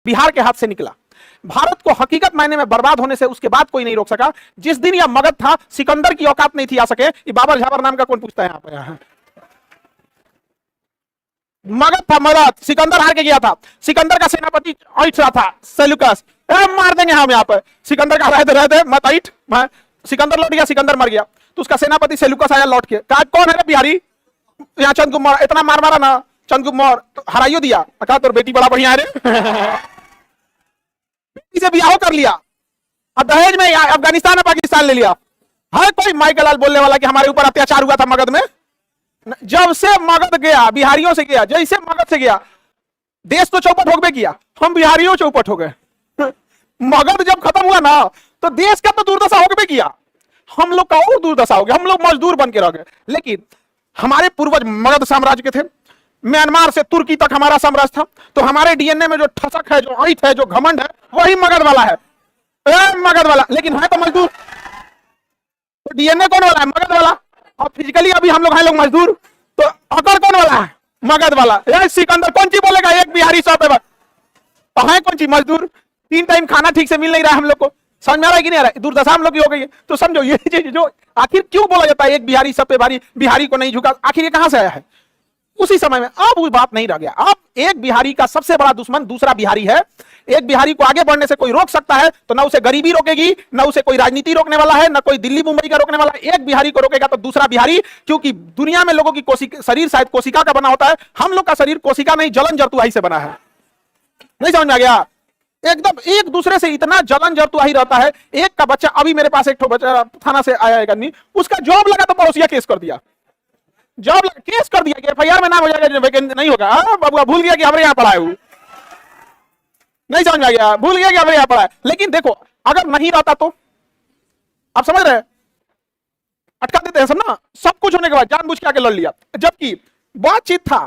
बिहार के हाथ से निकला। भारत को हकीकत मायने में बर्बाद होने से उसके बाद कोई नहीं रोक सका। जिस दिन यह मगध था, सिकंदर की औकात नहीं थी आ सके। ये बाबर झाबर नाम का कौन पूछता है यहाँ पे? मगध था, मगध। सिकंदर हार के गया था। सिकंदर का सेनापति ऐठ रहा था, सेल्यूकस। मार देंगे हम यहाँ पे। सिकंदर का रहते मत ऐठ। सिकंदर लौट गया, सिकंदर मर गया। तो उसका सेनापति सेल्यूकस आया लौट के, कहा कौन है रे बिहारी? यहाँ चंद्रगुप्त मौर्य इतना मार मारा ना, चंद्रगुप्त मौर्य तो हराइयो दिया। कहा तो बेटी बड़ा बढ़िया है रे। बेटी से ब्याह कर लिया और दहेज में अफगानिस्तान और पाकिस्तान ले लिया। हर कोई माइकल लाल बोलने वाला कि हमारे ऊपर अत्याचार हुआ था मगध में। जब से मगध गया, बिहारियों से गया, जैसे मगध से गया, देश तो चौपट हो गए किया, हम बिहारियों चौपट हो गए। मगध जब खत्म हुआ ना तो देश का तो दुर्दशा हो गए किया, हम लोग का और दुर्दशा हो गया। हम लोग मजदूर बन के रह गए। लेकिन हमारे पूर्वज मगध साम्राज्य के थे। म्यांमार से तुर्की तक हमारा साम्राज्य था। तो हमारे डीएनए में जो ठसक है, जो ऐठ है, जो घमंड है, वही मगध वाला है। मगध वाला। लेकिन है तो मजदूर। तो डीएनए कौन वाला है? मगध वाला। और फिजिकली अभी हम लोग हैं लोग मजदूर। तो अकड़ कौन वाला है? मगध वाला। सिकंदर कौन चीज बोलेगा? एक बिहारी 100 पे तो है कौन चीज? मजदूर। 3 टाइम खाना ठीक से मिल नहीं रहा है हम लोग को। समझ में आ रहा है कि नहीं आ रहा है? दुर्दशा हम लोग की हो गई है। तो समझो ये चीज जो आखिर क्यों बोला जाता है एक बिहारी सब पे भारी, बिहारी को नहीं झुका, आखिर ये कहां से आया है? उसी समय में अब वो बात नहीं रह गया। अब एक बिहारी का सबसे बड़ा दुश्मन दूसरा बिहारी है। एक बिहारी को आगे बढ़ने से कोई रोक सकता है तो ना उसे गरीबी रोकेगी, ना उसे कोई राजनीति रोकने वाला है, ना कोई दिल्ली मुंबई का रोकने वाला है। एक बिहारी को रोकेगा तो दूसरा बिहारी। क्योंकि दुनिया में लोगों की शरीर शायद कोशिका का बना होता है, हम लोग का शरीर कोशिका नहीं, जलन जरतुआही से बना है। नहीं समझ में आ गया? एकदम एक दूसरे से इतना जलन जरतुआही रहता है। एक का बच्चा, अभी मेरे पास एक बच्चा थाना से आया है आदमी, उसका जॉब लगा तो पड़ोसिया केस कर दिया। जॉब लगा, केस कर दिया कि एफआईआर में नाम हो जाएगा, वैकेंसी नहीं होगा। बाबू भूल गया कि हमारे यहाँ पढ़ा है वो। नहीं समझ में आ गया? भूल गया कि हमारे यहाँ पढ़ा है। लेकिन देखो अगर नहीं रहता तो आप समझ रहे हैं, अटका देते हैं सब ना। सब कुछ होने के बाद जानबूझ के आके लड़ लिया, जबकि बातचीत था,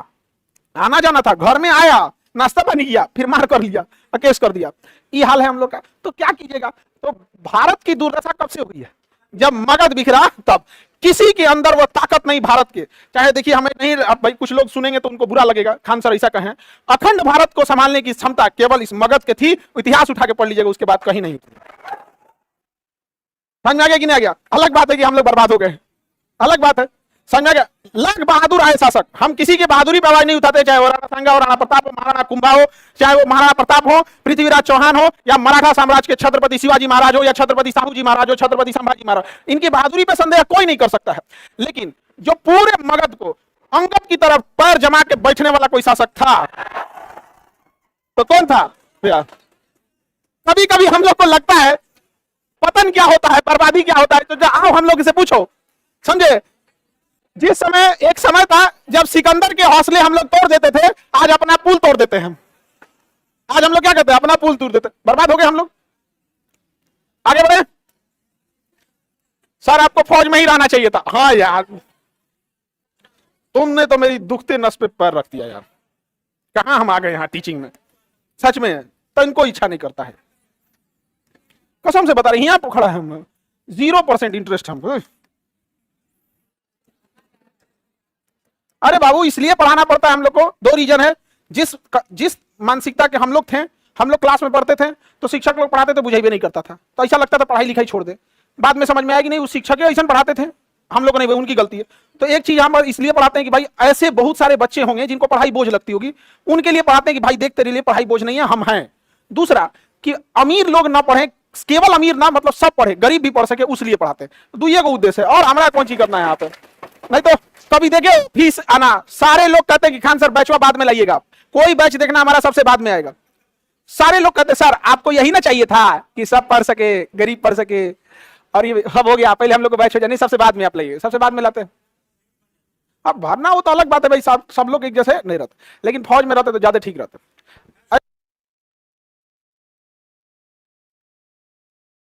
आना जाना था, घर में आया, नाश्ता पानी किया, फिर मार कर लिया, केस कर दिया। ये हाल है हम लोग का। तो क्या कीजिएगा? तो भारत की दुर्दशा कब से हुई है? जब मगध बिखरा तब। किसी के अंदर वो ताकत नहीं भारत के। चाहे देखिए हमें नहीं, अब भाई कुछ लोग सुनेंगे तो उनको बुरा लगेगा, खान सर ऐसा कहें, अखंड भारत को संभालने की क्षमता केवल इस मगध के थी। इतिहास उठा के पढ़ लीजिएगा, उसके बाद कहीं नहीं थी। समझ में आ गया कि नहीं आ गया? अलग बात है कि हम लोग बर्बाद हो गए, अलग बात है। समझ में आ गया? लाख बहादुर आए शासक, हम किसी की बहादुरी पर आवाज नहीं उठाते, चाहे वो राणा सांगा हो, राणा प्रताप हो, महाराणा कुंभा हो, चाहे वो महाराणा प्रताप हो, पृथ्वीराज चौहान हो, या मराठा साम्राज्य के छत्रपति शिवाजी महाराज हो, या छत्रपति साहूजी महाराज हो, छत्रपति संभाजी महाराज, इनकी बहादुरी पर संदेह कोई नहीं कर सकता है। लेकिन जो पूरे मगध को अंगद की तरफ पैर जमा के बैठने वाला कोई शासक था तो कौन था? कभी कभी हम लोग को लगता है पतन क्या होता है, बर्बादी क्या होता है, तो आओ हम लोग इसे पूछो। समझे? जिस समय एक समय था जब सिकंदर के हौसले हम लोग तोड़ देते थे, आज अपना पुल तोड़ देते हैं। आज हम लोग क्या करते हैं? अपना पुल तोड़ देते, बर्बाद हो गए हम लोग। आगे बढ़े। सर आपको फौज में ही रहना चाहिए था। हाँ यार, तुमने तो मेरी दुखते नस पे पैर रख दिया यार। कहां हम आ गए यहाँ टीचिंग में? सच में तो इनको इच्छा नहीं करता है, कसम से बता रहे। यहाँ पर खड़ा है हम, 0% इंटरेस्ट हमको। अरे बाबू इसलिए पढ़ाना पड़ता है हम लोग को, 2 रीजन है। जिस मानसिकता के हम लोग थे, हम लोग क्लास में पढ़ते थे तो शिक्षक लोग पढ़ाते थे, बुझाई भी नहीं करता था, तो ऐसा लगता था पढ़ाई लिखाई छोड़ दे। बाद में समझ में आया कि नहीं, उस शिक्षक ऐसा पढ़ाते थे, हम लोग नहीं, उनकी गलती है। तो एक चीज हम इसलिए पढ़ाते हैं कि भाई ऐसे बहुत सारे बच्चे होंगे जिनको पढ़ाई बोझ लगती होगी, उनके लिए पढ़ाते हैं कि भाई देख तेरे लिए पढ़ाई बोझ नहीं है, हम हैं। दूसरा कि अमीर लोग ना पढ़े, केवल अमीर ना मतलब सब पढ़े, गरीब भी पढ़ सके, उसलिए पढ़ाते हैं। दुनिया का उद्देश्य है। और हमारा कौन चीज करना है यहाँ पे? नहीं तो कभी देखे फीस आना, सारे लोग कहते हैं कि खान सर बैचवा बाद में लाइएगा, कोई बैच देखना हमारा सबसे बाद में आएगा। सारे लोग कहते हैं सर आपको यही ना चाहिए था कि सब पढ़ सके, गरीब पढ़ सके, और ये अब हो गया, पहले हम लोग को बैच हो जाए, नहीं सबसे बाद में आप लाइए, सबसे बाद में लाते हैं। अब भरना वो तो अलग बात है भाई, सब लोग एक जैसे नहीं रहते, लेकिन फौज में रहते तो ज्यादा ठीक रहते।